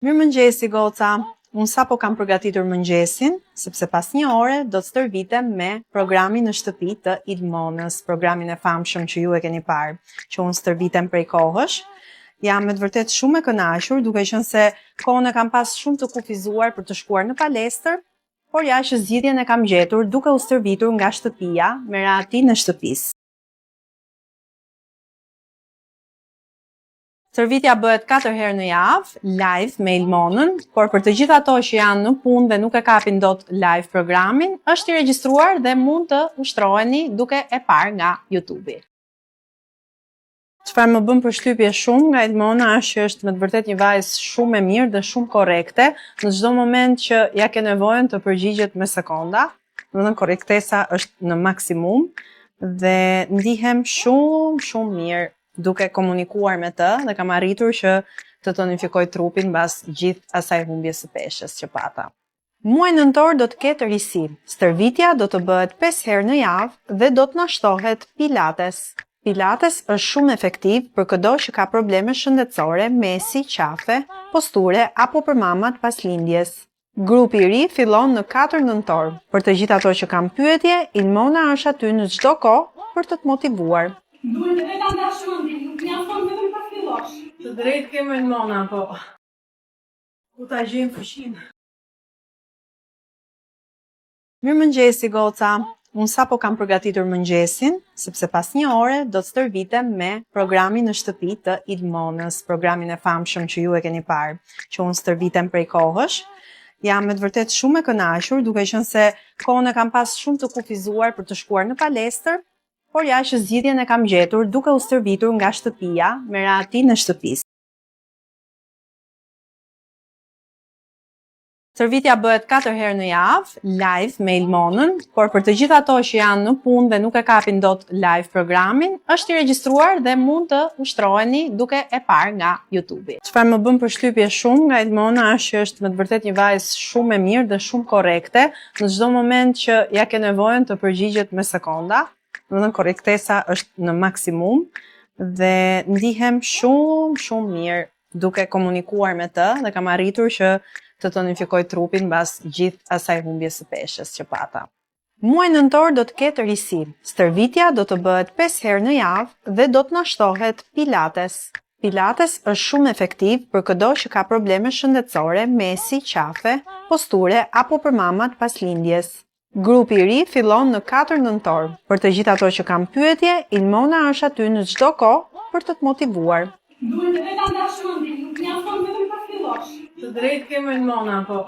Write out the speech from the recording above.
Mirëmëngjesi goca, unë sapo kam përgatitur mëngjesin, sepse pas një ore do të stërvitem me programin në shtëpi të Ilmonës, programin e famshëm që ju e keni parë, që unë stërvitem prej kohësh. Jam me të vërtet shumë e kënaqur, duke qenë se kohën e kam pas shumë të kufizuar për të shkuar në palestër, por ja që zgjidhjen e kam gjetur duke u stërvitur nga shtëpia me radhëtinë e shtëpisë. Stërvitja bëhet 4 herë në javë, live me Ilmonën, por për të gjithë ato që janë në punë dhe nuk e kapin dot live programin, është i regjistruar dhe mund të ushtroheni duke e parë nga YouTube-i. Çfarë më bën përshtypje shumë nga Ilmona është që është me të vërtet një vajzë shumë e mirë dhe shumë korrekte, në çdo moment që ja ke nevojën të përgjigjet me sekonda, domethënë korrektesa është në maksimum dhe ndihem shumë mirë duke komunikuar me të dhe kam arritur që të tonifikoj trupin mbas gjithë asaj humbjes së peshës që pata. Muaj nëntor do të ketë risi. Stërvitja do të bëhet 5 herë në javë dhe do të nashtohet pilates. Pilates është shumë efektiv për çdo që ka probleme shëndetësore, mesi, qafe, posture apo për mamat pas lindjes. Grupi i ri fillon në 4 nëntor. Për të gjithë ato që kanë pyetje, Ilmona është aty në çdo kohë për të të motivuar. Duhet të vetë angazhimenti, nuk jam thonë vetëm ta fillosh. Të drejtë kemë Ilmona, po. Ku ta gjejmë fuqinë? Mirëmëngjesi goca. Unë sapo kam përgatitur mëngjesin, sepse pas një ore do të stërvitem me programin në shtëpi të Ilmonës, programin e famshëm që ju e keni parë, që unë stërvitem prej kohësh. Jam me të vërtet shumë e kënaqur, duke qenë se kohën e kam pas shumë të kufizuar për të shkuar në palestër, por ja që zgjidhjen e kam gjetur duke u stërvitur nga shtëpia me radhëtinë e shtëpisë. Stërvitja bëhet 4 herë në javë, live me Ilmonën, por për të gjithë ato që janë në punë dhe nuk e kapin dot live programin, është i regjistruar dhe mund të ushtroheni duke e parë nga YouTube-i. Çfarë më bën përshtypje shumë nga Ilmona është që është me të vërtet një vajzë shumë e mirë dhe shumë korrekte, në çdo moment që ja ke nevojën të përgjigjet me sekonda. Domethënë korrektesa është në maksimum dhe ndihem shumë mirë duke komunikuar me të dhe kam arritur që të tonifikoj trupin mbas gjithë asaj humbjes së peshës që pata. Muaj nëntor do të ketë risi. Stërvitja do të bëhet 5 herë në javë dhe do të nashtohet pilates. Pilates është shumë efektiv për çdo që ka probleme shëndetësore, mesi, qafe, posture apo për mamat pas lindjes. Grupi i ri fillon në 4 nëntor. Për të gjithë ato që kanë pyetje, Ilmona është aty në çdo kohë për të të motivuar. Duhet të vetë angazhimenti, nuk jam thonë vetëm ta fillosh. Të drejtë kemë Ilmona, po.